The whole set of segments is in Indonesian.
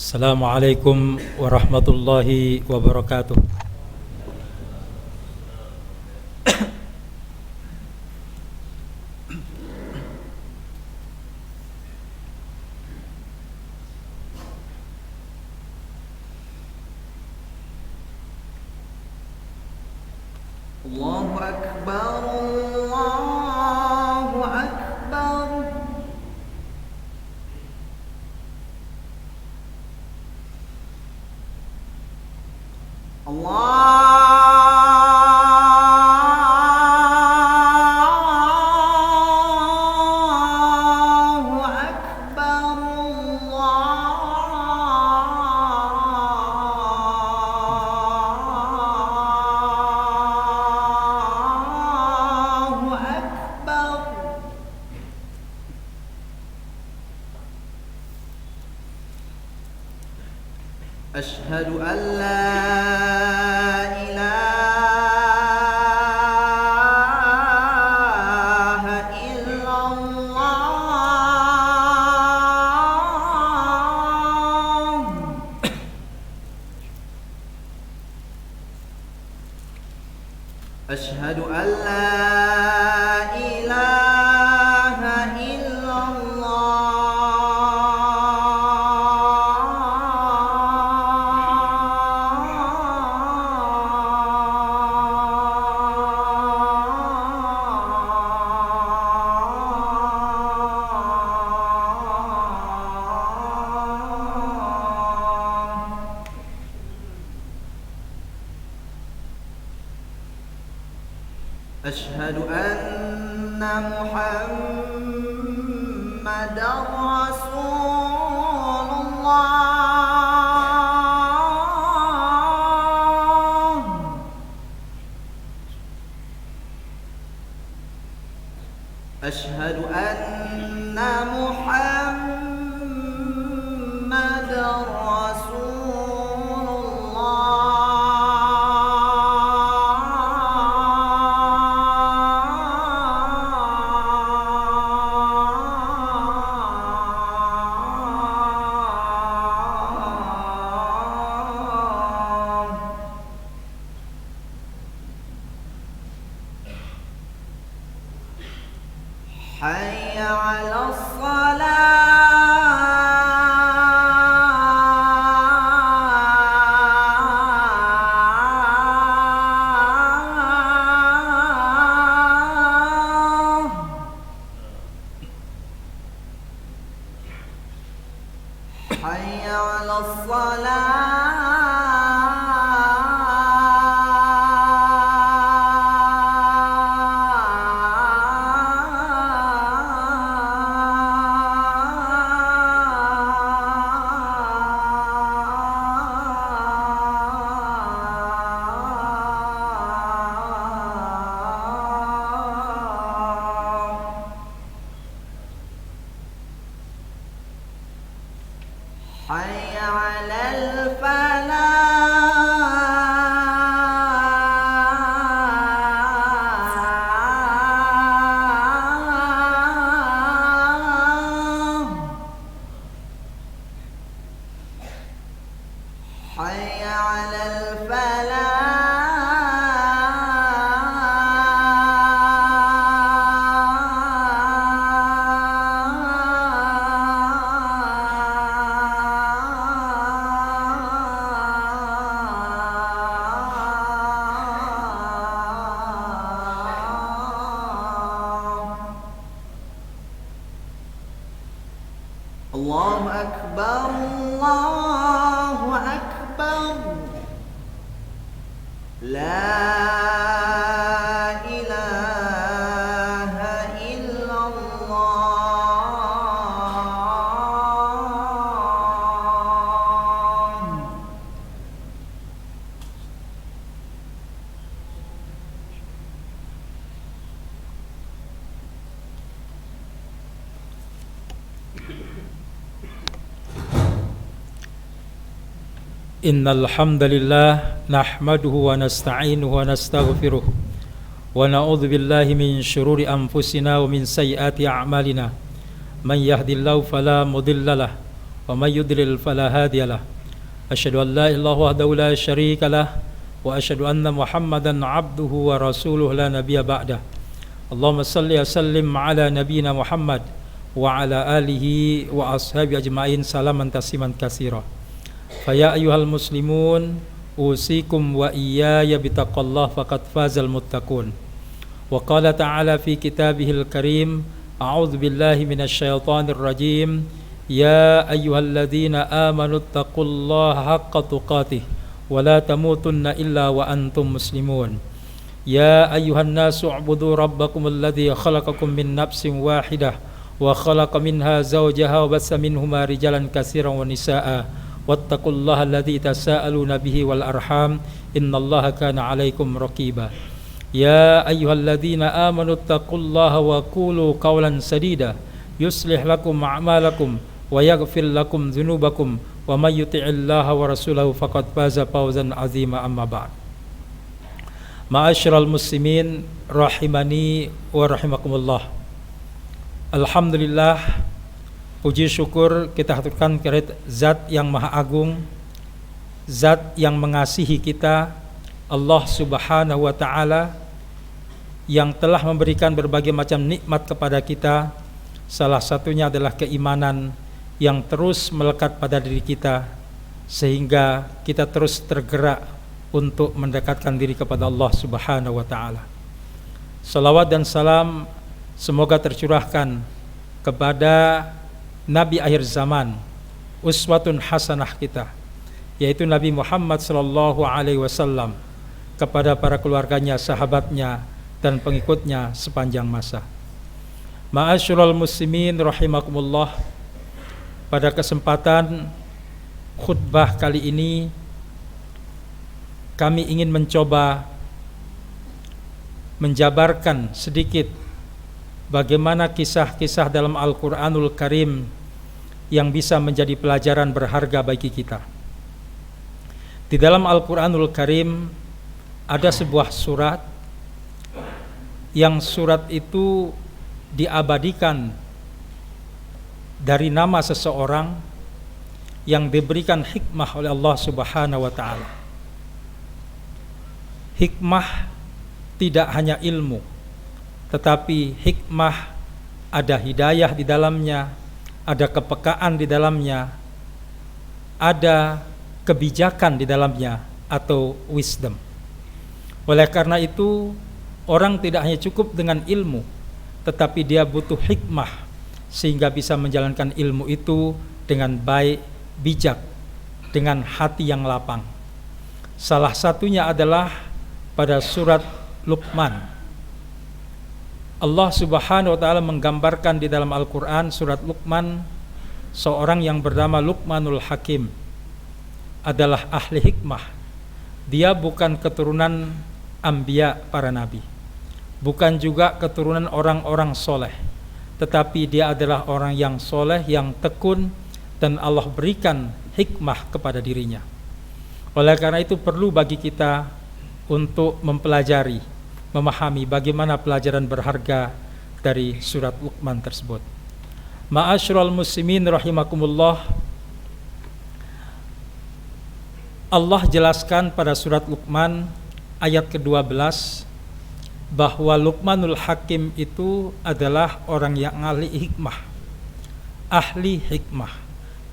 Assalamualaikum warahmatullahi wabarakatuh. Allahu Akbar, Allahu Akbar. Allahu Akbar, Allahu Akbar. Ashhadu an la ilaha illallah. Ashhadu an la ilaha illallah. Ashhadu anna Muhammadar Rasulullah. Ashhadu anna Muhammadar Rasulullah. Hayya 'alas salah. Hayya 'alas salah. Hayya 'alal falah. Hayya 'alal falah. Allahu Akbar, Allahu Akbar. La ilaha illallah. Innal hamdalillah nahmaduhu wa nasta'inuhu wa nastaghfiruh wa na'udzu billahi min syururi anfusina wa min sayyiati a'malina. Man yahdihillahu fala mudhillalah ومن يضلل فلا هادي له أشهد أن لا إله إلا الله وحده لا شريك له وأشهد أن محمدا عبده ورسوله لا نبي بعده اللهم صل وسلم على نبينا محمد وعلى آله وأصحابه أجمعين سلاما تسليما كثيرا فيا أيها المسلمون أوصيكم وإياي بتقوى الله فقد فاز المتقون وقال تعالى في كتابه الكريم أعوذ بالله من الشيطان الرجيم يا أيها الذين آمنوا اتقوا الله حق تقاته ولا تموتن إلا وأنتم مسلمون يا أيها الناس اعبدوا ربكم الذي خلقكم من نفس واحدة وخلق منها زوجها وبث منهما رجالا كثيرا ونساء واتقوا الله الذي تساءلون به والأرحام إن الله كان عليكم رقيبا يا أيها الذين آمنوا اتقوا الله وقولوا قولا سديدا يصلح لكم أعمالكم ويغفر لكم ذنوبكم ومن يطع الله ورسوله فقد فاز فوزا عظيما أما بعد Ma'asyiral muslimin rahimani wa rahimakumullah. Alhamdulillah, puji syukur kita haturkan kepada Zat yang Maha Agung, Zat yang mengasihi kita, Allah Subhanahu wa taala, yang telah memberikan berbagai macam nikmat kepada kita. Salah satunya adalah keimanan yang terus melekat pada diri kita sehingga kita terus tergerak untuk mendekatkan diri kepada Allah Subhanahu wa taala. Salawat dan salam semoga tercurahkan kepada Nabi akhir zaman, uswatun hasanah kita, yaitu Nabi Muhammad sallallahu alaihi wasallam, kepada para keluarganya, sahabatnya dan pengikutnya sepanjang masa. Ma'asyiral muslimin rahimakumullah. Pada kesempatan khutbah kali ini kami ingin mencoba menjabarkan sedikit bagaimana kisah-kisah dalam Al-Quranul Karim yang bisa menjadi pelajaran berharga bagi kita. Di dalam Al-Quranul Karim ada sebuah surat yang surat itu diabadikan dari nama seseorang yang diberikan hikmah oleh Allah Subhanahu wa taala. Hikmah tidak hanya ilmu, tetapi hikmah ada hidayah di dalamnya, ada kepekaan di dalamnya, ada kebijakan di dalamnya atau wisdom. Oleh karena itu, orang tidak hanya cukup dengan ilmu, tetapi dia butuh hikmah sehingga bisa menjalankan ilmu itu dengan baik, bijak, dengan hati yang lapang. Salah satunya adalah pada surat Luqman. Allah Subhanahu wa taala menggambarkan di dalam Al-Qur'an surat Luqman, seorang yang bernama Luqmanul Hakim adalah ahli hikmah. Dia bukan keturunan anbiya, para nabi, bukan juga keturunan orang-orang soleh, tetapi dia adalah orang yang soleh, yang tekun, dan Allah berikan hikmah kepada dirinya. Oleh karena itu perlu bagi kita untuk mempelajari, memahami bagaimana pelajaran berharga dari surat Luqman tersebut. Ma'asyiral muslimin rahimakumullah. Allah jelaskan pada surat Luqman ayat ke-12 bahwa Luqmanul Hakim itu adalah orang yang ahli hikmah,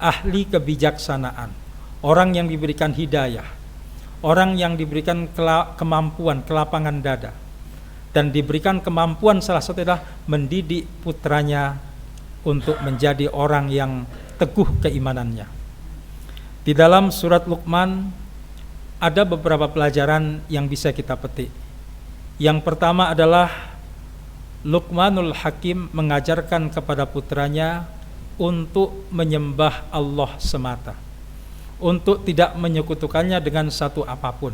ahli kebijaksanaan, orang yang diberikan hidayah, orang yang diberikan kemampuan, kelapangan dada, dan diberikan kemampuan salah satu adalah mendidik putranya untuk menjadi orang yang teguh keimanannya. Di dalam surat Luqman ada beberapa pelajaran yang bisa kita petik. Yang pertama adalah Luqmanul Hakim mengajarkan kepada putranya untuk menyembah Allah semata, untuk tidak menyekutukannya dengan satu apapun.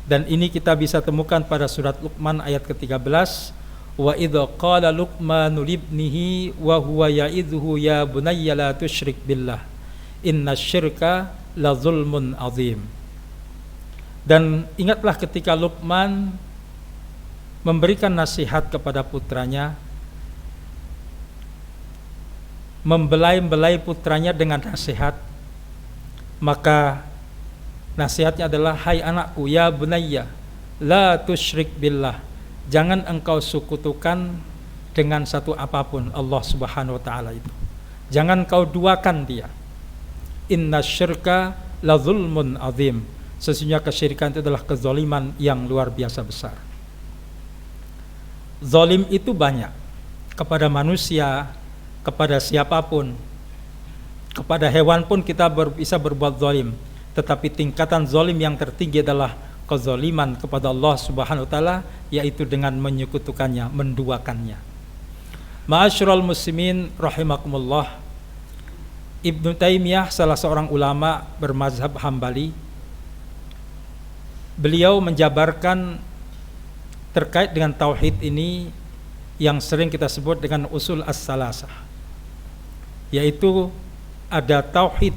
Dan ini kita bisa temukan pada surat Luqman ayat ke-13, wa idza qala Luqmanu libnihi wa huwa ya'idhuhu ya bunayya la tusyrik billah innasyirka la zulmun azim. Dan ingatlah ketika Luqman memberikan nasihat kepada putranya, membelai-belai putranya dengan nasihat, maka nasihatnya adalah, hai anakku, ya bunayya, la tusyrik billah, jangan engkau sekutukan dengan satu apapun Allah Subhanahu wa taala itu. Jangan kau duakan dia. Inna syirka la zulmun azim. Sesungguhnya kesyirikan itu adalah kezaliman yang luar biasa besar. Zalim itu banyak, kepada manusia, kepada siapapun, kepada hewan pun kita bisa berbuat zalim. Tetapi tingkatan zalim yang tertinggi adalah kezaliman kepada Allah Subhanahu wa taala, yaitu dengan menyekutukannya, menduakannya. Ma'asyiral muslimin rahimakumullah, Ibnu Taimiyah, salah seorang ulama bermazhab Hambali, beliau menjabarkan terkait dengan tauhid ini yang sering kita sebut dengan usul as-salasah, yaitu ada tauhid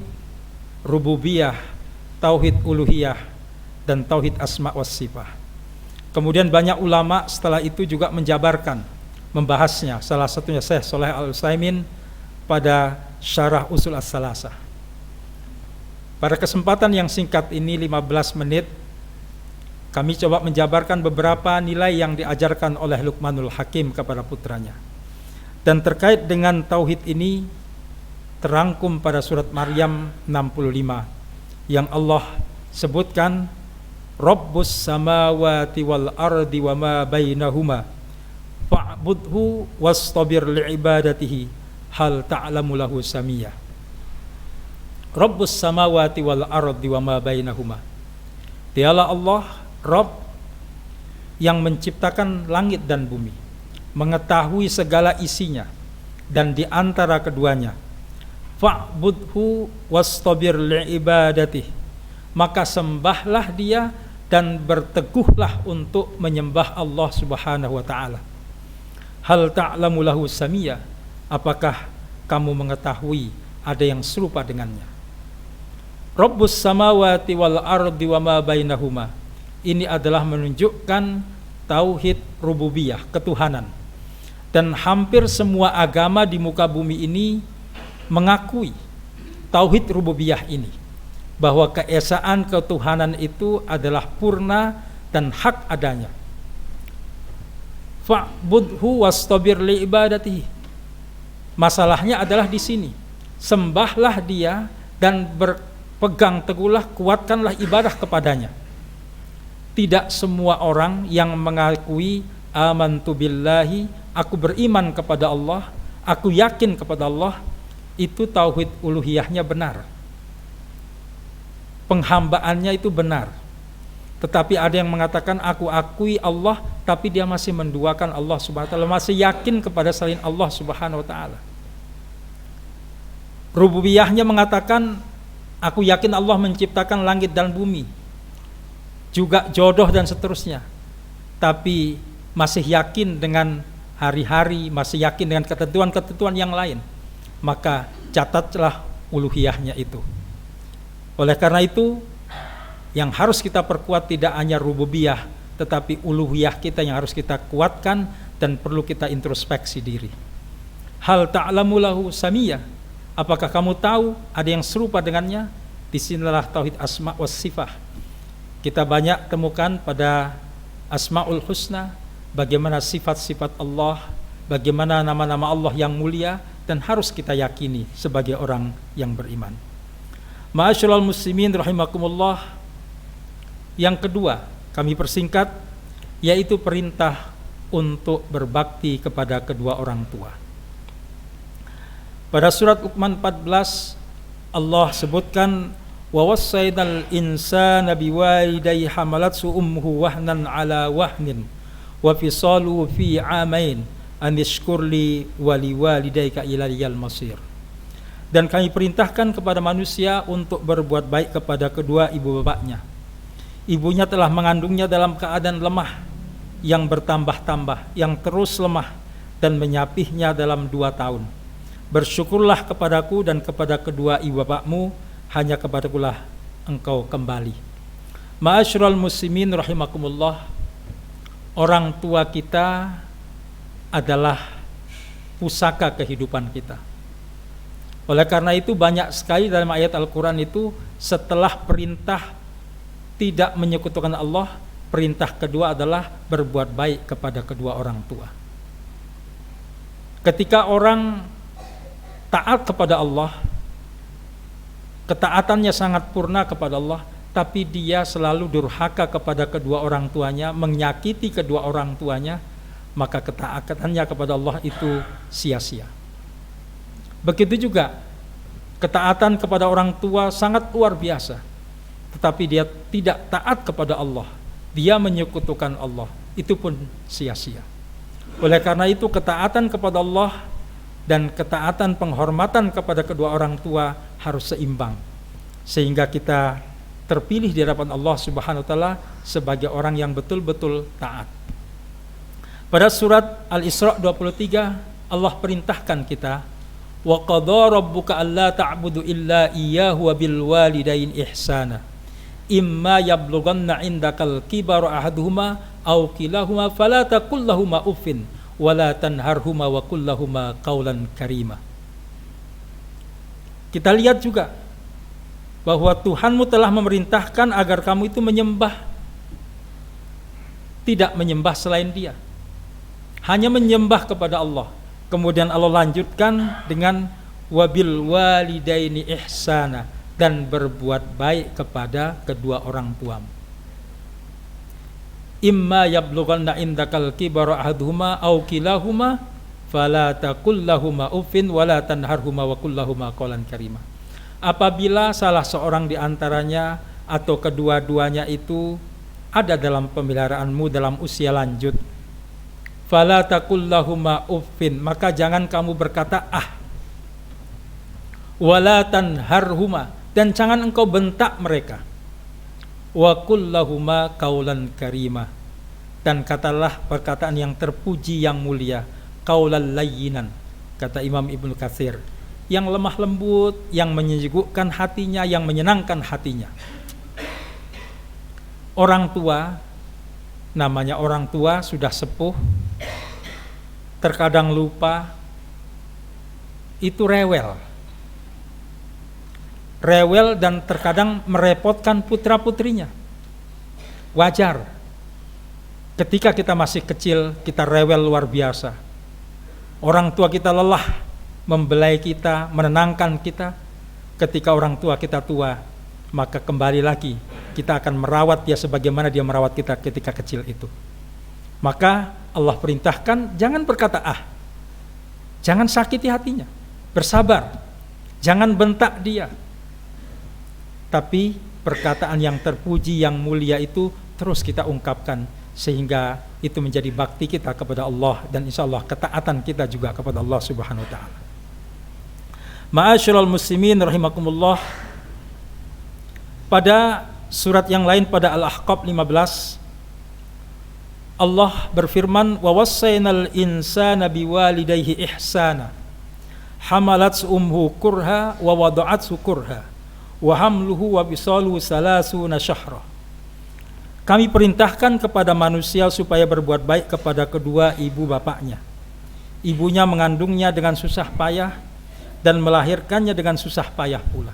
rububiyah, tauhid uluhiyah, dan tauhid asma was sifat. Kemudian banyak ulama setelah itu juga menjabarkan, membahasnya. Salah satunya Syekh Shalih Al-Utsaimin pada syarah usul as-salasah. Pada kesempatan yang singkat ini, 15 menit, kami coba menjabarkan beberapa nilai yang diajarkan oleh Luqmanul Hakim kepada putranya. Dan terkait dengan tauhid ini terangkum pada surat Maryam 65 yang Allah sebutkan, Rabbus samawati wal ardi wa ma bainahuma fa'budhu wastabir li'ibadatihi hal ta'lamu lahu samiyya. Rabbus samawati wal ardi wa ma bainahuma. Dialah Allah, Rabb yang menciptakan langit dan bumi, mengetahui segala isinya dan di antara keduanya. Fa'budhu wastabir li'ibadatihi, maka sembahlah dia dan berteguhlah untuk menyembah Allah Subhanahu wa ta'ala. Hal ta'lamu lahu samiyya, apakah kamu mengetahui ada yang serupa dengannya? Rabbus samawati wal ardi wa ma bainahuma, ini adalah menunjukkan tauhid rububiyah, ketuhanan. Dan hampir semua agama di muka bumi ini mengakui tauhid rububiyah ini, bahwa keesaan ketuhanan itu adalah purna dan hak adanya. Fa'budhu wastabir li'ibadatihi. Masalahnya adalah di sini. Sembahlah dia dan berpegang teguhlah, kuatkanlah ibadah kepadanya. Tidak semua orang yang mengakui amantu billahi, aku beriman kepada Allah, aku yakin kepada Allah, itu tauhid uluhiyahnya benar, penghambaannya itu benar. Tetapi ada yang mengatakan aku akui Allah, tapi dia masih menduakan Allah Subhanahu wa taala, masih yakin kepada selain Allah Subhanahu wa taala. Rububiyahnya mengatakan aku yakin Allah menciptakan langit dan bumi, juga jodoh dan seterusnya, tapi masih yakin dengan hari-hari, masih yakin dengan ketentuan-ketentuan yang lain. Maka catatlah uluhiyahnya itu. Oleh karena itu, yang harus kita perkuat tidak hanya rububiyah, tetapi uluhiyah kita yang harus kita kuatkan dan perlu kita introspeksi diri. Hal ta'lamu lahu samiyya, apakah kamu tahu ada yang serupa dengannya? Disinilah tauhid asma was sifat. Kita banyak temukan pada Asmaul Husna, bagaimana sifat-sifat Allah, bagaimana nama-nama Allah yang mulia, dan harus kita yakini sebagai orang yang beriman. Ma'asyiral muslimin rahimakumullah, yang kedua kami persingkat, yaitu perintah untuk berbakti kepada kedua orang tua. Pada surat Luqman 14 Allah sebutkan, wa wassaynal insana biwalidayhi hamalathu ummuhu wahnan ala wahnin wa fisaluhu fi 'amain an yashkurli wa liwalidayka ilayal masir. Dan kami perintahkan kepada manusia untuk berbuat baik kepada kedua ibu bapaknya. Ibunya telah mengandungnya dalam keadaan lemah, yang bertambah-tambah, yang terus lemah, dan menyapihnya dalam 2 tahun. Bersyukurlah kepadaku dan kepada kedua ibu bapakmu, hanya kepadakulah engkau kembali. Ma'asyiral muslimin rahimakumullah, orang tua kita adalah pusaka kehidupan kita. Oleh karena itu banyak sekali dalam ayat Al-Quran itu setelah perintah tidak menyekutukan Allah, perintah kedua adalah berbuat baik kepada kedua orang tua. Ketika orang taat kepada Allah, ketaatannya sangat purna kepada Allah, tapi dia selalu durhaka kepada kedua orang tuanya, menyakiti kedua orang tuanya, maka ketaatannya kepada Allah itu sia-sia. Begitu juga ketaatan kepada orang tua sangat luar biasa, tetapi dia tidak taat kepada Allah, dia menyekutukan Allah, itu pun sia-sia. Oleh karena itu ketaatan kepada Allah dan ketaatan penghormatan kepada kedua orang tua harus seimbang, sehingga kita terpilih di hadapan Allah Subhanahu wa taala sebagai orang yang betul-betul taat. Pada surat Al-Isra 23 Allah perintahkan kita, wa qadha rabbuka alla ta'budu illa iyyahu wa bil walidain ihsana imma yablughanna indakal kibaru ahaduhuma aw kilahuma fala taqul lahumā uffin wa la tanharhuma wa qul lahumā qawlan karima. Kita lihat juga bahwa Tuhanmu telah memerintahkan agar kamu itu menyembah, tidak menyembah selain Dia, hanya menyembah kepada Allah. Kemudian Allah lanjutkan dengan wabil walidaini ihsana, dan berbuat baik kepada kedua orang tuamu. Imma yablughanna indakal kibara ahaduhuma aw kilahuma fala taqul lahumā uffin wa la tanharhuma wa qul lahumā qawlan karima. Apabila salah seorang di antaranya atau kedua-duanya itu ada dalam pemeliharaanmu dalam usia lanjut, fala taqul lahumā uffin, maka jangan kamu berkata wala tanharhuma, dan jangan engkau bentak mereka, wa qul lahumā qawlan karima, dan katalah perkataan yang terpuji yang mulia, qaulan layyinan, kata Imam Ibnu Katsir, yang lemah lembut, yang menyejukkan hatinya, yang menyenangkan hatinya. Orang tua, namanya orang tua sudah sepuh, terkadang lupa, itu rewel dan terkadang merepotkan putra-putrinya. Wajar. Ketika kita masih kecil, kita rewel luar biasa. Orang tua kita lelah membelai kita, menenangkan kita. Ketika orang tua kita tua, maka kembali lagi kita akan merawat dia sebagaimana dia merawat kita ketika kecil itu. Maka Allah perintahkan jangan berkata jangan sakiti hatinya, bersabar, jangan bentak dia, tapi perkataan yang terpuji yang mulia itu terus kita ungkapkan, sehingga itu menjadi bakti kita kepada Allah, dan insya Allah ketaatan kita juga kepada Allah Subhanahu wa ta'ala. Ma'asyiral muslimin rahimakumullah, pada surat yang lain pada Al-Ahqaf 15 Allah berfirman, wa wassaynal insana biwalidayhi ihsana hamalat ummuhu kurha wa wada'athu kurha wa hamluhu wa bisaluhu salasuna syahra. Kami perintahkan kepada manusia supaya berbuat baik kepada kedua ibu bapaknya. Ibunya mengandungnya dengan susah payah dan melahirkannya dengan susah payah pula.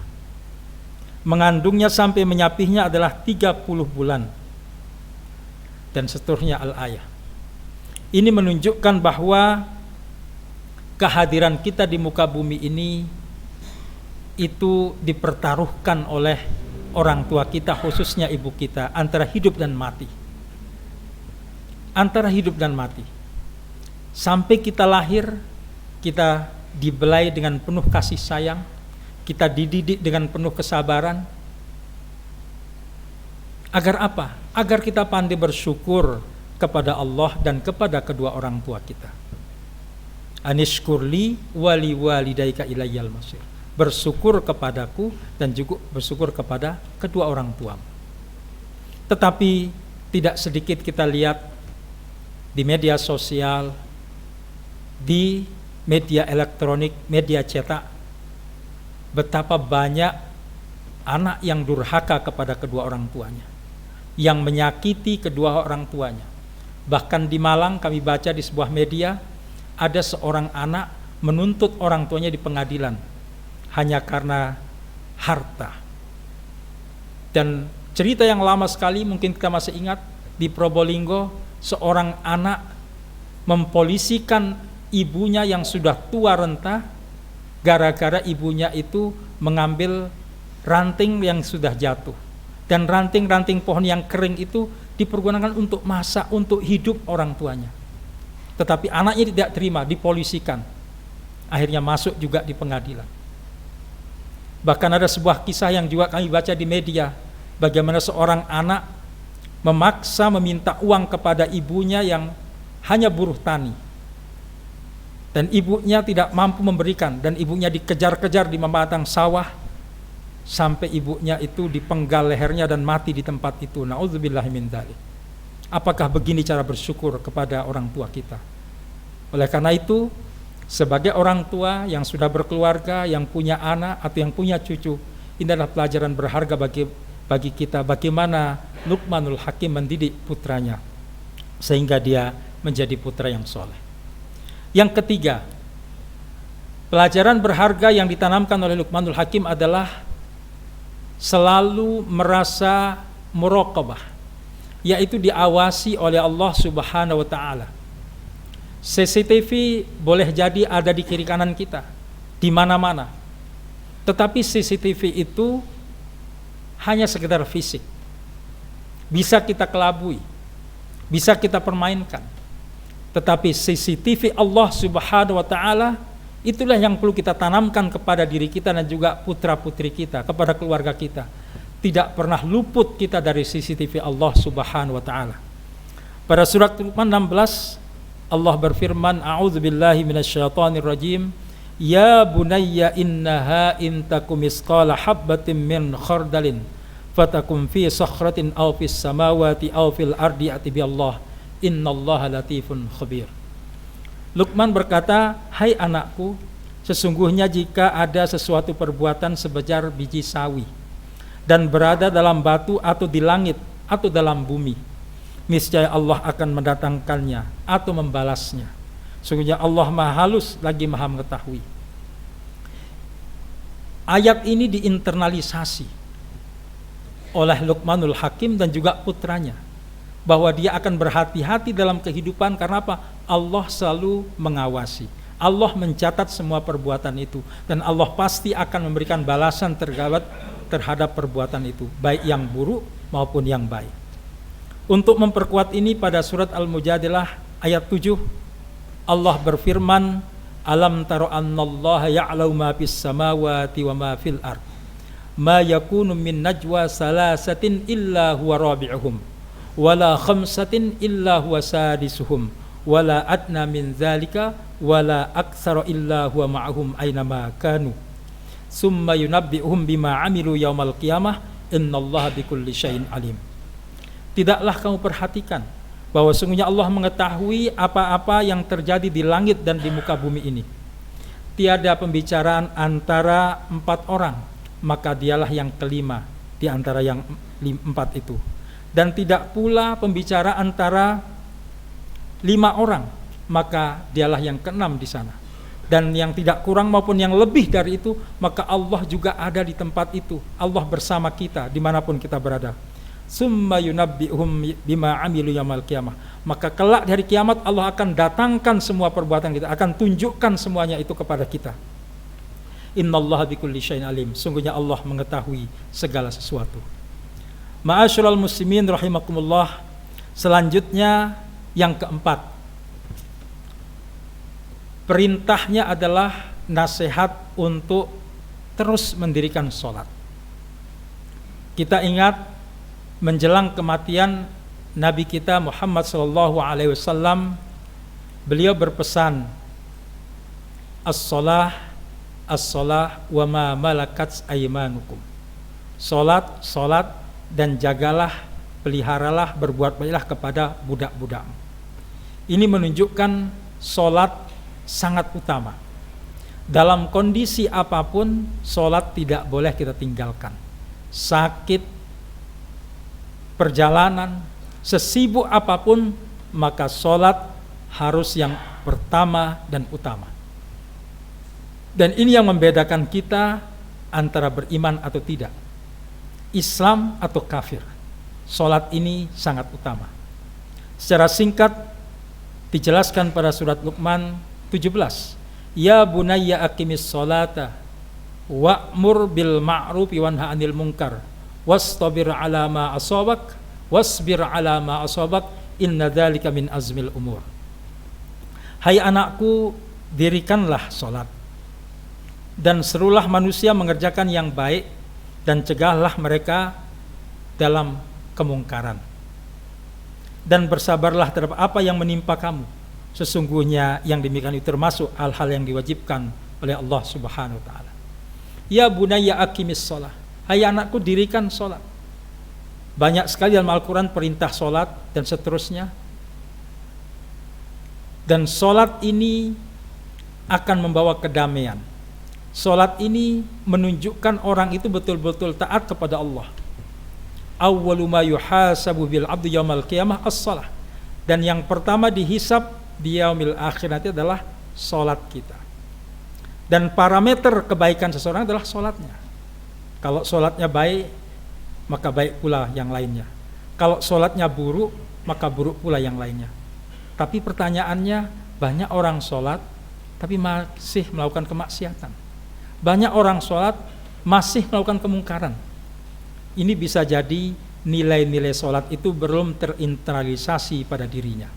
Mengandungnya sampai menyapihnya adalah 30 bulan. Dan seterusnya al-ayah. Ini menunjukkan bahwa kehadiran kita di muka bumi ini itu dipertaruhkan oleh orang tua kita, khususnya ibu kita, antara hidup dan mati. Antara hidup dan mati. Sampai kita lahir, kita dibelai dengan penuh kasih sayang, kita dididik dengan penuh kesabaran. Agar apa? Agar kita pandai bersyukur kepada Allah dan kepada kedua orang tua kita. Anishkurli wali walidayka ilayyal masir. Bersyukur kepadaku dan juga bersyukur kepada kedua orang tuamu. Tetapi tidak sedikit kita lihat di media sosial, di media elektronik, media cetak, betapa banyak anak yang durhaka kepada kedua orang tuanya, yang menyakiti kedua orang tuanya. Bahkan di Malang kami baca di sebuah media, ada seorang anak menuntut orang tuanya di pengadilan hanya karena harta. Dan cerita yang lama sekali mungkin kita masih ingat, di Probolinggo seorang anak mempolisikan ibunya yang sudah tua renta gara-gara ibunya itu mengambil ranting yang sudah jatuh. Dan ranting-ranting pohon yang kering itu dipergunakan untuk masak, untuk hidup orang tuanya. Tetapi anaknya tidak terima, dipolisikan. Akhirnya masuk juga di pengadilan. Bahkan ada sebuah kisah yang juga kami baca di media, bagaimana seorang anak memaksa meminta uang kepada ibunya yang hanya buruh tani. Dan ibunya tidak mampu memberikan, dan ibunya dikejar-kejar di mematang sawah, sampai ibunya itu dipenggal lehernya dan mati di tempat itu. Na'udzubillahi min dzalik. Apakah begini cara bersyukur kepada orang tua kita? Oleh karena itu, sebagai orang tua yang sudah berkeluarga, yang punya anak atau yang punya cucu, ini adalah pelajaran berharga bagi kita bagaimana Luqmanul Hakim mendidik putranya sehingga dia menjadi putra yang soleh. Yang ketiga, pelajaran berharga yang ditanamkan oleh Luqmanul Hakim adalah selalu merasa muraqabah, yaitu diawasi oleh Allah Subhanahu wa taala. CCTV boleh jadi ada di kiri kanan kita, di mana-mana. Tetapi CCTV itu hanya sekedar fisik. Bisa kita kelabui, bisa kita permainkan. Tetapi CCTV Allah Subhanahu wa taala itulah yang perlu kita tanamkan kepada diri kita dan juga putra-putri kita, kepada keluarga kita. Tidak pernah luput kita dari CCTV Allah Subhanahu wa taala. Pada surat Luqman 16 Allah berfirman, a'udzubillahi minasyaitonir rajim, ya bunayya innaha in takum misqala habbatin min khardalin fatakum fi sakhratin aw fis samawati aw fil ardi ati bi Allah innallaha latifun khabir. Luqman berkata, hai anakku, sesungguhnya jika ada sesuatu perbuatan sebesar biji sawi dan berada dalam batu atau di langit atau dalam bumi, niscaya Allah akan mendatangkannya atau membalasnya. Sungguhnya Allah Maha halus lagi Maha mengetahui. Ayat ini diinternalisasi oleh Luqmanul Hakim dan juga putranya, bahwa dia akan berhati-hati dalam kehidupan. Karena apa? Allah selalu mengawasi, Allah mencatat semua perbuatan itu, dan Allah pasti akan memberikan balasan terhadap perbuatan itu, baik yang buruk maupun yang baik. Untuk memperkuat ini, pada surat Al-Mujadilah ayat 7 Allah berfirman, alam taro annallaha ya'lamu ma fis samawati wa ma fil ard ma yakunu min najwa salasatin illa huwa rabi'uhum wala khamsatin illa huwa sadisuhum wala adna min dzalika wala aktsara illa huwa ma'ahum aynama kanu summa yunabbi'uhum bima 'amilu yaumal qiyamah innallaha bikulli syai'in alim. Tidaklah kamu perhatikan bahwa sungguhnya Allah mengetahui apa-apa yang terjadi di langit dan di muka bumi ini. Tiada pembicaraan antara 4 orang, maka dialah yang kelima di antara yang 4 itu. Dan tidak pula pembicaraan antara 5 orang, maka dialah yang ke-6 di sana. Dan yang tidak kurang maupun yang lebih dari itu, maka Allah juga ada di tempat itu. Allah bersama kita dimanapun kita berada. Summa yunabbi'uhum bima 'amilu yaumal qiyamah. Maka kelak di hari kiamat Allah akan datangkan semua perbuatan kita, akan tunjukkan semuanya itu kepada kita. Innallaha bikulli syai'in alim. Sungguhnya Allah mengetahui segala sesuatu. Ma'asyiral muslimin rahimakumullah. Selanjutnya yang keempat, perintahnya adalah nasihat untuk terus mendirikan sholat. Kita ingat menjelang kematian Nabi kita Muhammad SAW, beliau berpesan, as-sholah wa ma malakat aymanukum. Sholat dan jagalah, peliharalah, berbuat baiklah kepada budak-budakmu. Ini menunjukkan sholat sangat utama. Dalam kondisi apapun, sholat tidak boleh kita tinggalkan. Sakit, perjalanan, sesibuk apapun, maka sholat harus yang pertama dan utama. Dan ini yang membedakan kita antara beriman atau tidak, Islam atau kafir. Salat ini sangat utama. Secara singkat dijelaskan pada surat Luqman 17, ya bunayya aqimis salata wa'mur bil ma'rufi wanha 'anil munkar wastabir 'ala ma asabak wasbir 'ala ma asabak inna dzalika min azmil umur. Hai anakku, dirikanlah salat dan serulah manusia mengerjakan yang baik dan cegahlah mereka dalam kemungkaran. Dan bersabarlah terhadap apa yang menimpa kamu. Sesungguhnya yang demikian itu termasuk hal-hal yang diwajibkan oleh Allah Subhanahu wa taala. Ya bunayya aqimis shalah. Hai anakku, dirikan salat. Banyak sekali dalam Al-Qur'an perintah salat dan seterusnya. Dan salat ini akan membawa kedamaian. Salat ini menunjukkan orang itu betul-betul taat kepada Allah. Awwalu ma yuhasabu bil abdi yaumal qiyamah as-shalah. Dan yang pertama dihisab di yaumil akhir nanti adalah salat kita. Dan parameter kebaikan seseorang adalah salatnya. Kalau salatnya baik, maka baik pula yang lainnya. Kalau salatnya buruk, maka buruk pula yang lainnya. Tapi pertanyaannya, banyak orang salat tapi masih melakukan kemaksiatan. Banyak orang sholat masih melakukan kemungkaran. Ini bisa jadi nilai-nilai sholat itu belum terinternalisasi pada dirinya.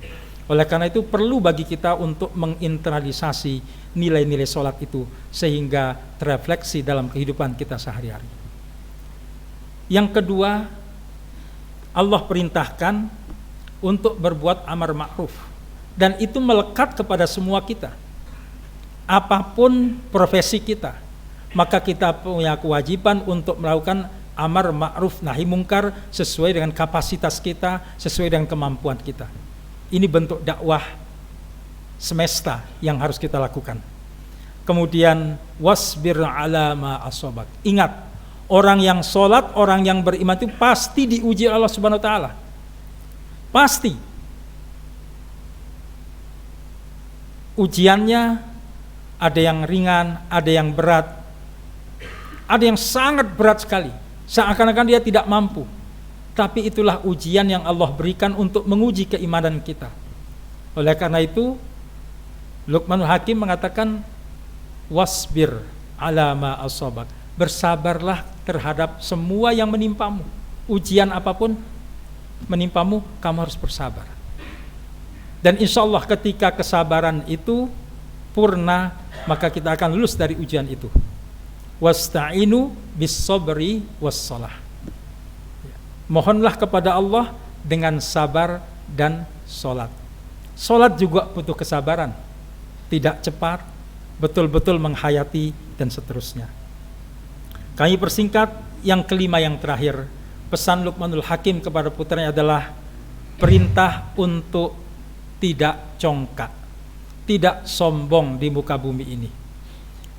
Oleh karena itu perlu bagi kita untuk menginternalisasi nilai-nilai sholat itu sehingga terefleksi dalam kehidupan kita sehari-hari. Yang kedua, Allah perintahkan untuk berbuat amar ma'ruf, dan itu melekat kepada semua kita. Apapun profesi kita, maka kita punya kewajiban untuk melakukan amar ma'ruf nahi mungkar sesuai dengan kapasitas kita, sesuai dengan kemampuan kita. Ini bentuk dakwah semesta yang harus kita lakukan. Kemudian wasbir ala ma asabak. Ingat, orang yang sholat, orang yang beriman itu pasti diuji Allah Subhanahu wa taala. Pasti. Ujiannya ada yang ringan, ada yang berat. Ada yang sangat berat sekali, seakan-akan dia tidak mampu. Tapi itulah ujian yang Allah berikan untuk menguji keimanan kita. Oleh karena itu, Luqmanul Hakim mengatakan, wasbir ala ma asabak. Bersabarlah terhadap semua yang menimpamu. Ujian apapun menimpamu, kamu harus bersabar. Dan insya Allah ketika kesabaran itu purna, maka kita akan lulus dari ujian itu. Wasta'inu bis-sabri was-shalah. Mohonlah kepada Allah dengan sabar dan sholat. Sholat juga butuh kesabaran, tidak cepat, betul-betul menghayati dan seterusnya. Kami persingkat yang kelima, yang terakhir. Pesan Luqmanul Hakim kepada putranya adalah perintah untuk tidak congkak, tidak sombong di muka bumi ini.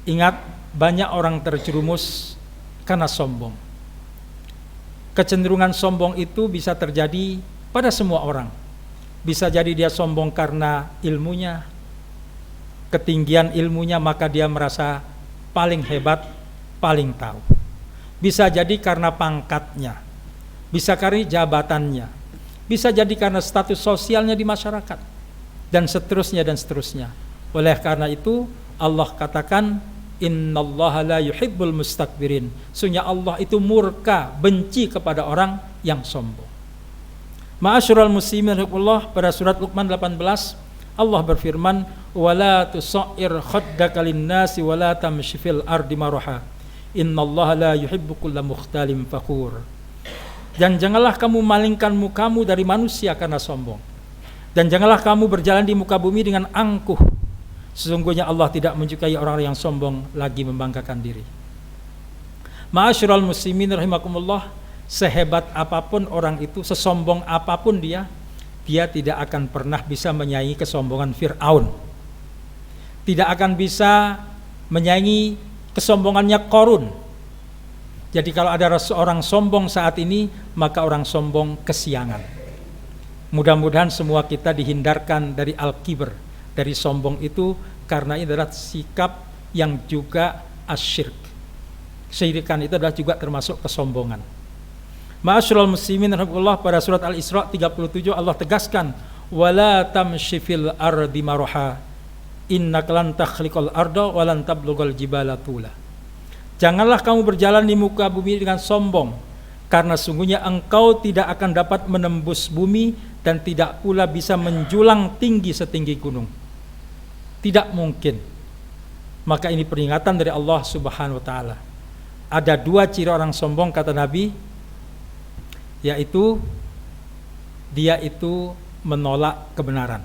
Ingat, banyak orang terjerumus karena sombong. Kecenderungan sombong itu bisa terjadi pada semua orang. Bisa jadi dia sombong karena ilmunya, ketinggian ilmunya, maka dia merasa paling hebat, paling tahu. Bisa jadi karena pangkatnya, bisa karena jabatannya, bisa jadi karena status sosialnya di masyarakat, dan seterusnya dan seterusnya. Oleh karena itu Allah katakan, innallaha la yuhibbul mustakbirin. Sesungguhnya Allah itu murka, benci kepada orang yang sombong. Ma'asyiral muslimin rahimakumullah, pada surat Luqman 18 Allah berfirman, wala tusair khaddaka lin-nasi wala tamshi fil ardi maraha innallaha la yuhibbu kulla mukhtalin fakhur. Dan janganlah kamu malingkan mukamu dari manusia karena sombong, dan janganlah kamu berjalan di muka bumi dengan angkuh. Sesungguhnya Allah tidak menyukai orang-orang yang sombong lagi membanggakan diri. Ma'asyiral muslimin rahimakumullah, sehebat apapun orang itu, sesombong apapun dia tidak akan pernah bisa menyaingi kesombongan Fir'aun. Tidak akan bisa menyaingi kesombongannya Qarun. Jadi kalau ada seorang sombong saat ini, maka orang sombong kesiangan. Mudah-mudahan semua kita dihindarkan dari al-kibr, dari sombong itu, karena ini adalah sikap yang juga asyirk. Kesyirikan itu adalah juga termasuk kesombongan. Ma'asyiral muslimin rahimakumullah, pada surat Al-Isra 37 Allah tegaskan, wala tamshi fil ardi maraha innaka lan takhliqal arda wa lan tablughal jibala tula. Janganlah kamu berjalan di muka bumi dengan sombong, karena sungguhnya engkau tidak akan dapat menembus bumi dan tidak pula bisa menjulang tinggi setinggi gunung. Tidak mungkin. Maka ini peringatan dari Allah Subhanahu wa taala. Ada dua ciri orang sombong kata Nabi, yaitu dia itu menolak kebenaran.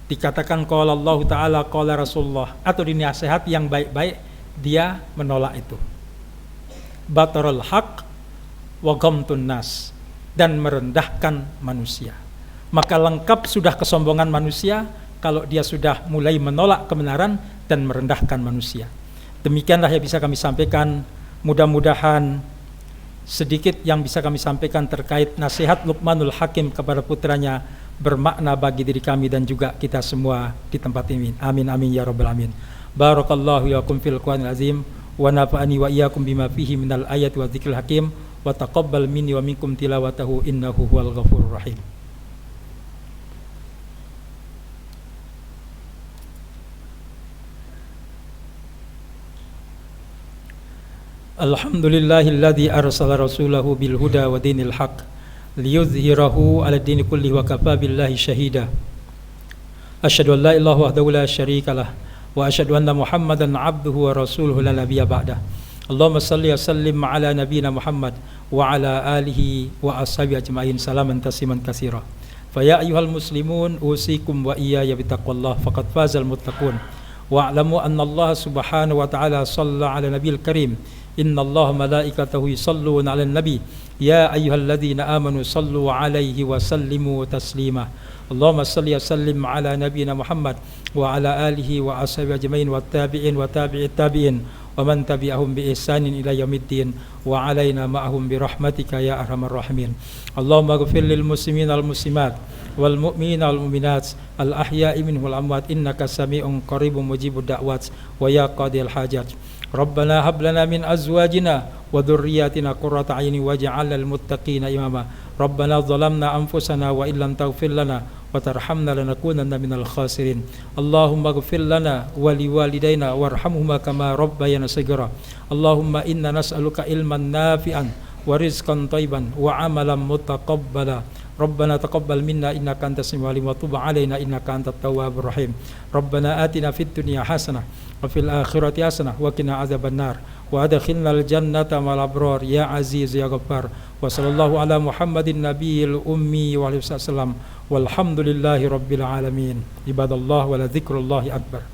Dikatakan qala Allah taala qala Rasulullah, atau dinasihat yang baik-baik dia menolak itu. Batarul haq wa ghamtun nas, dan merendahkan manusia. Maka lengkap sudah kesombongan manusia kalau dia sudah mulai menolak kebenaran dan merendahkan manusia. Demikianlah yang bisa kami sampaikan. Mudah-mudahan sedikit yang bisa kami sampaikan terkait nasihat Luqmanul Hakim kepada putranya bermakna bagi diri kami dan juga kita semua di tempat ini. Amin amin ya rabbal alamin. Barakallahu lakum fil Qur'anil azim wa nafa'ani wa iyyakum bima fihi minal ayati wa dzikril hakim wa taqabbal minni wa minkum tilawatahu innahu huwal ghafurur rahim. Alhamdulillahilladzi arsala rasulahu bil huda wa dinil haq liyuzhirahu 'ala dini kullihi wa kafa billahi syahida. Asyhadu an la ilaha wahdahu la syarikalah wa asyhadu anna Muhammadan 'abduhu wa rasuluhu la nabiyya ba'dah. Allahumma shalli wa sallim 'ala nabiyyina Muhammad wa 'ala alihi wa ashabihi ajma'in. Salaman tasliman katsira. Fa ya ayyuhal muslimun usikum wa iyaya bittaqwallah faqad fazal muttaqun. Wa'lamu anna Allah subhanahu wa ta'ala shalla 'ala nabiyil karim. Inna Allah malaikatahu yusalluna 'alan nabi ya ayyuhalladzina amanu sallu 'alaihi wa sallimu taslima. Allahumma shalli wa sallim 'ala nabiyyina Muhammad wa 'ala alihi wa ashabihi ajmain wa tabi'in wa tabi'it tabi'in wa man tabi'ahum bi ihsanin ila yaumiddin wa 'alaina ma'ahum bi rahmatika ya arhamar rahimin. Allahumma ighfir lil muslimin wal muslimat wal mu'minina wal mu'minat al ahya'i minhum wal amwat innaka sami'un qaribun mujibud da'wat wa ya qadil hajat. Rabbana hab lana min azwajina wa dhurriyyatina qurrata a'yunin waj'al lil muttaqina imama. Rabbana zalamna anfusana wa illam taghfir lana wa tarhamna lanakunanna minal khasirin. Allahumma ighfir lana wa liwalidayna warhamhuma kama rabbayana shighra. Allahumma inna nas'aluka ilman nafi'an wa rizqan thayyiban wa 'amalan mutaqabbala. Rabbana taqabbal minna innaka antas samiul alim wa tub 'alaina innaka antat tawwabur rahim. Rabbana atina fid dunya hasanah wa fil akhirati hasanah wa qina adzabannar wa adkhilnal jannata ma'al abrar ya aziz ya ghaffar. Wa sallallahu ala Muhammadin nabiyil ummi wa alihi wasallam walhamdulillahi rabbil alamin. Ibadallah wa la dzikrullahi akbar.